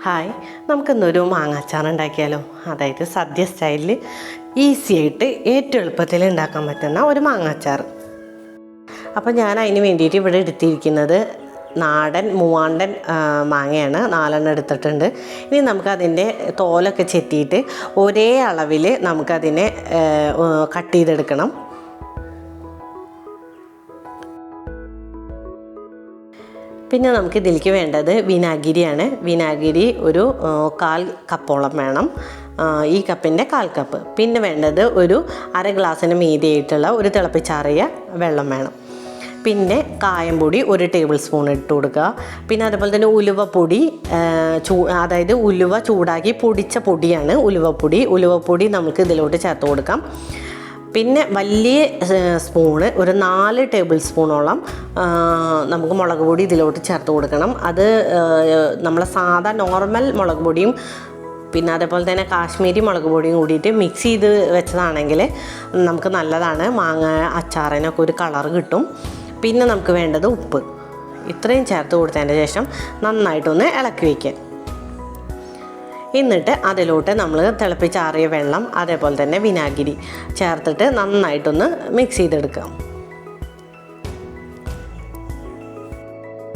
Hi, നമുക്കിന്നൊരു മാങ്ങാച്ചാർ ഉണ്ടാക്കിയാലോ. അതായത് സദ്യ സ്റ്റൈലിൽ ഈസി ആയിട്ട് ഏറ്റവും എളുപ്പത്തിൽ ഉണ്ടാക്കാൻ പറ്റുന്ന ഒരു മാങ്ങാച്ചാർ. അപ്പോൾ ഞാൻ അതിന് വേണ്ടിയിട്ട് ഇവിടെ എടുത്തിരിക്കുന്നത് നാടൻ മൂവാണ്ടൻ മാങ്ങയാണ്. 4 എടുത്തിട്ടുണ്ട്. ഇനി നമുക്കതിൻ്റെ തോലൊക്കെ ചെത്തിയിട്ട് ഒരേ അളവിൽ നമുക്കതിനെ കട്ട് ചെയ്തെടുക്കണം. പിന്നെ നമുക്ക് ഇതിലേക്ക് വേണ്ടത് വിനാഗിരിയാണ്. വിനാഗിരി ഒരു 1/4 കപ്പോളം വേണം, ഈ കപ്പിൻ്റെ 1/4 കപ്പ്. പിന്നെ വേണ്ടത് ഒരു 1/2 ഗ്ലാസ്സിന് മീതിയായിട്ടുള്ള ഒരു തിളപ്പിച്ചാറിയ വെള്ളം വേണം. പിന്നെ കായംപൊടി 1 ടേബിൾ സ്പൂൺ ഇട്ട് കൊടുക്കുക. പിന്നെ അതുപോലെ തന്നെ ഉലുവപ്പൊടി, അതായത് ഉലുവ ചൂടാക്കി പൊടിച്ച പൊടിയാണ് ഉലുവപ്പൊടി നമുക്ക് ഇതിലോട്ട് ചേർത്ത് കൊടുക്കാം. പിന്നെ വലിയ സ്പൂണ് ഒരു 4 ടേബിൾ സ്പൂണോളം നമുക്ക് മുളക് പൊടി ഇതിലോട്ട് ചേർത്ത് കൊടുക്കണം. അത് നമ്മളെ സാധാ നോർമൽ മുളക് പൊടിയും പിന്നെ അതേപോലെ തന്നെ കാശ്മീരി മുളക് പൊടിയും കൂടിയിട്ട് മിക്സ് ചെയ്ത് വെച്ചതാണെങ്കിൽ നമുക്ക് നല്ലതാണ്. മാങ്ങ അച്ചാറിനൊക്കെ ഒരു കളർ കിട്ടും. പിന്നെ നമുക്ക് വേണ്ടത് ഉപ്പ്. ഇത്രയും ചേർത്ത് കൊടുത്തതിന് ശേഷം നന്നായിട്ടൊന്ന് ഇളക്കി വയ്ക്കുക. എന്നിട്ട് അതിലോട്ട് നമ്മൾ തിളപ്പിച്ചാറിയ വെള്ളം അതേപോലെ തന്നെ വിനാഗിരി ചേർത്തിട്ട് നന്നായിട്ടൊന്ന് മിക്സ് ചെയ്തെടുക്കാം.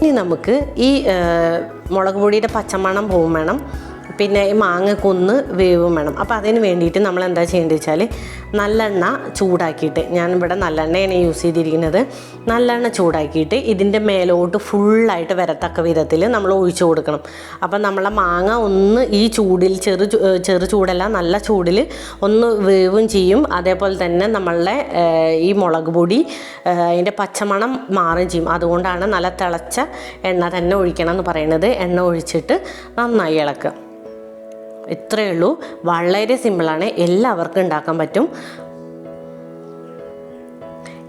ഇനി നമുക്ക് ഈ മുളക് പൊടിയുടെ പച്ചമണം പോവും വേണം, പിന്നെ ഈ മാങ്ങക്കൊന്ന് വേവും വേണം. അപ്പോൾ അതിന് വേണ്ടിയിട്ട് നമ്മൾ എന്താ ചെയ്യേണ്ടത് വെച്ചാൽ നല്ലെണ്ണ ചൂടാക്കിയിട്ട്, ഞാനിവിടെ നല്ലെണ്ണയാണ് യൂസ് ചെയ്തിരിക്കുന്നത്. നല്ലെണ്ണ ചൂടാക്കിയിട്ട് ഇതിൻ്റെ മേലോട്ട് ഫുള്ളായിട്ട് വരത്തക്ക വിധത്തിൽ നമ്മൾ ഒഴിച്ചു കൊടുക്കണം. അപ്പം നമ്മളെ മാങ്ങ ഒന്ന് ഈ ചൂടിൽ ചെറു ചൂടല്ല, നല്ല ചൂടിൽ ഒന്ന് വേവും ചെയ്യും. അതേപോലെ തന്നെ നമ്മളുടെ ഈ മുളക് പൊടി അതിൻ്റെ പച്ചമണം മാറുകയും ചെയ്യും. അതുകൊണ്ടാണ് നല്ല തിളച്ച എണ്ണ തന്നെ ഒഴിക്കണം എന്ന് പറയുന്നത്. എണ്ണ ഒഴിച്ചിട്ട് നന്നായി ഇളക്കുക. ഇത്രയേ ഉള്ളൂ. വളരെ സിമ്പിളാണ്, എല്ലാവർക്കും ഉണ്ടാക്കാൻ പറ്റും.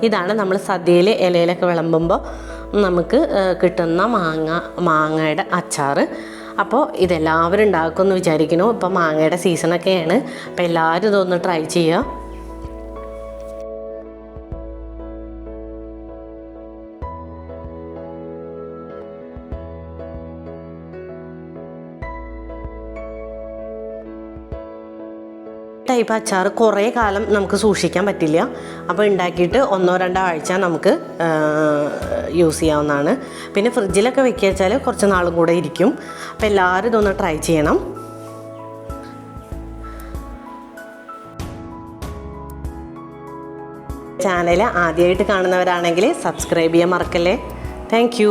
ഇതാണ് നമ്മൾ സദ്യയിൽ ഇലയിലൊക്കെ വിളമ്പുമ്പോൾ നമുക്ക് കിട്ടുന്ന മാങ്ങയുടെ അച്ചാർ. അപ്പോൾ ഇതെല്ലാവരും ഉണ്ടാക്കുമെന്ന് വിചാരിക്കുന്നു. ഇപ്പോൾ മാങ്ങയുടെ സീസണൊക്കെയാണ്. അപ്പോൾ എല്ലാവരും ഇതൊന്ന് ട്രൈ ചെയ്യുക. ടൈപ്പ് അച്ചാർ കുറേ കാലം നമുക്ക് സൂക്ഷിക്കാൻ പറ്റില്ല. അപ്പോൾ ഉണ്ടാക്കിയിട്ട് 1-2 ആഴ്ച നമുക്ക് യൂസ് ചെയ്യാവുന്നതാണ്. പിന്നെ ഫ്രിഡ്ജിലൊക്കെ വെക്കുക വെച്ചാൽ കുറച്ച് നാളും കൂടെ ഇരിക്കും. അപ്പോൾ എല്ലാവരും ഇതൊന്ന് ട്രൈ ചെയ്യണം. ചാനൽ ആദ്യമായിട്ട് കാണുന്നവരാണെങ്കിൽ സബ്സ്ക്രൈബ് ചെയ്യാൻ മറക്കല്ലേ. താങ്ക്